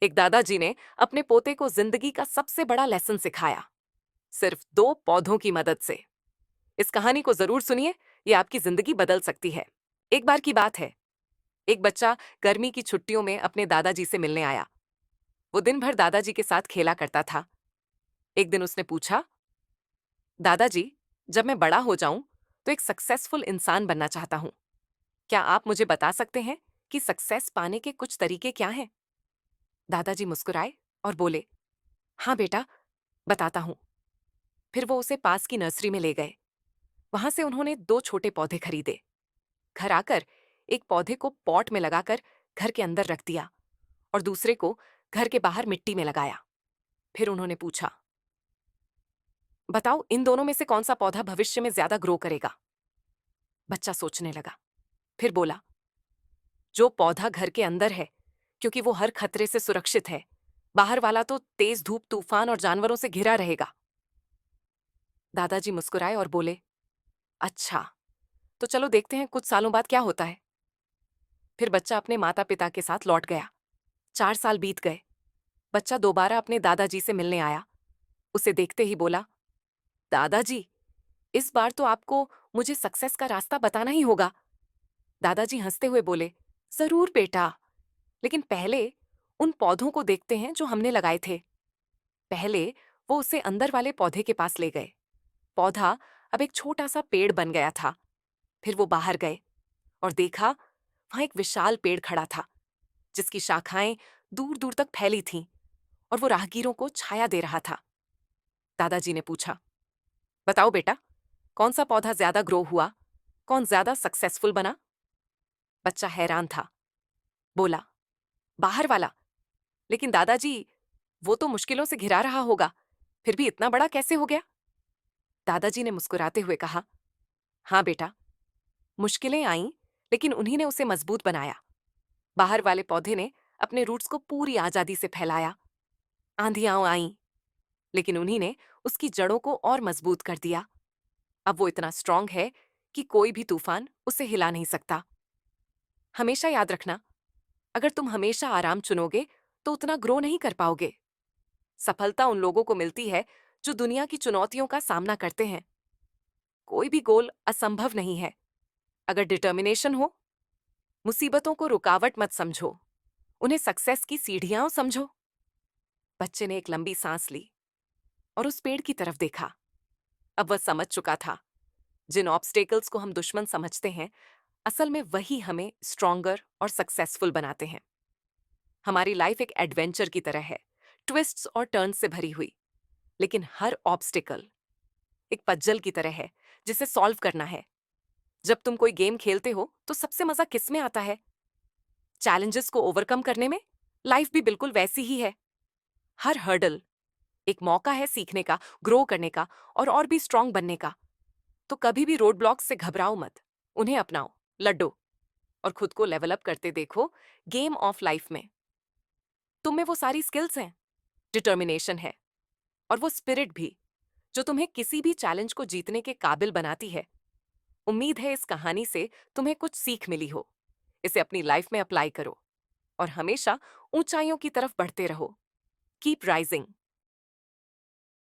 एक दादाजी ने अपने पोते को जिंदगी का सबसे बड़ा लेसन सिखाया, सिर्फ दो पौधों की मदद से। इस कहानी को जरूर सुनिए, ये आपकी जिंदगी बदल सकती है। एक बार की बात है, एक बच्चा गर्मी की छुट्टियों में अपने दादाजी से मिलने आया। वो दिन भर दादाजी के साथ खेला करता था। एक दिन उसने पूछा, दादाजी, जब मैं बड़ा हो जाऊं तो एक सक्सेसफुल इंसान बनना चाहता हूं। क्या आप मुझे बता सकते हैं कि सक्सेस पाने के कुछ तरीके क्या हैं? दादाजी मुस्कुराए और बोले, हाँ बेटा, बताता हूं। फिर वो उसे पास की नर्सरी में ले गए। वहां से उन्होंने दो छोटे पौधे खरीदे। घर आकर एक पौधे को पॉट में लगाकर घर के अंदर रख दिया और दूसरे को घर के बाहर मिट्टी में लगाया। फिर उन्होंने पूछा, बताओ, इन दोनों में से कौन सा पौधा भविष्य में ज्यादा ग्रो करेगा? बच्चा सोचने लगा, फिर बोला, जो पौधा घर के अंदर है, क्योंकि वो हर खतरे से सुरक्षित है। बाहर वाला तो तेज धूप, तूफान और जानवरों से घिरा रहेगा। दादाजी मुस्कुराए और बोले, अच्छा, तो चलो देखते हैं कुछ सालों बाद क्या होता है। फिर बच्चा अपने माता पिता के साथ लौट गया। 4 साल बीत गए। बच्चा दोबारा अपने दादाजी से मिलने आया। उसे देखते ही बोला, दादाजी, इस बार तो आपको मुझे सक्सेस का रास्ता बताना ही होगा। दादाजी हंसते हुए बोले, जरूर बेटा, लेकिन पहले उन पौधों को देखते हैं जो हमने लगाए थे। पहले वो उसे अंदर वाले पौधे के पास ले गए। पौधा अब एक छोटा सा पेड़ बन गया था। फिर वो बाहर गए और देखा, वहां एक विशाल पेड़ खड़ा था, जिसकी शाखाएं दूर दूर तक फैली थीं और वो राहगीरों को छाया दे रहा था। दादाजी ने पूछा, बताओ बेटा, कौन सा पौधा ज्यादा ग्रो हुआ, कौन ज्यादा सक्सेसफुल बना? बच्चा हैरान था। बोला, बाहर वाला। लेकिन दादाजी, वो तो मुश्किलों से घिरा रहा होगा, फिर भी इतना बड़ा कैसे हो गया? दादाजी ने मुस्कुराते हुए कहा, हाँ बेटा, मुश्किलें आईं, लेकिन उन्हीं ने उसे मजबूत बनाया। बाहर वाले पौधे ने अपने रूट्स को पूरी आजादी से फैलाया। आंधियां आईं, लेकिन उन्हीं ने उसकी जड़ों को और मजबूत कर दिया। अब वो इतना स्ट्रांग है कि कोई भी तूफान उसे हिला नहीं सकता। हमेशा याद रखना, अगर तुम हमेशा आराम चुनोगे तो उतना ग्रो नहीं कर पाओगे। सफलता उन लोगों को मिलती है जो दुनिया की चुनौतियों का सामना करते हैं। कोई भी गोल असंभव नहीं है, अगर डिटर्मिनेशन हो। मुसीबतों को रुकावट मत समझो, उन्हें सक्सेस की सीढ़ियां समझो। बच्चे ने एक लंबी सांस ली और उस पेड़ की तरफ देखा। अब वह समझ चुका था, जिन ऑब्स्टेकल्स को हम दुश्मन समझते हैं, असल में वही हमें स्ट्रॉन्गर और सक्सेसफुल बनाते हैं। हमारी लाइफ एक एडवेंचर की तरह है, ट्विस्ट्स और टर्न्स से भरी हुई। लेकिन हर ऑब्स्टिकल एक पजल की तरह है, जिसे सॉल्व करना है। जब तुम कोई गेम खेलते हो तो सबसे मजा किस में आता है? चैलेंजेस को ओवरकम करने में। लाइफ भी बिल्कुल वैसी ही है। हर हर्डल एक मौका है सीखने का, ग्रो करने का और भी स्ट्रांग बनने का। तो कभी भी रोड ब्लॉक्स से घबराओ मत, उन्हें अपनाओ, लड्डो और खुद को लेवल अप करते देखो। गेम ऑफ लाइफ में तुम में वो सारी स्किल्स हैं, डिटर्मिनेशन है और वो स्पिरिट भी, जो तुम्हें किसी भी चैलेंज को जीतने के काबिल बनाती है। उम्मीद है इस कहानी से तुम्हें कुछ सीख मिली हो। इसे अपनी लाइफ में अप्लाई करो और हमेशा ऊंचाइयों की तरफ बढ़ते रहो। Keep rising.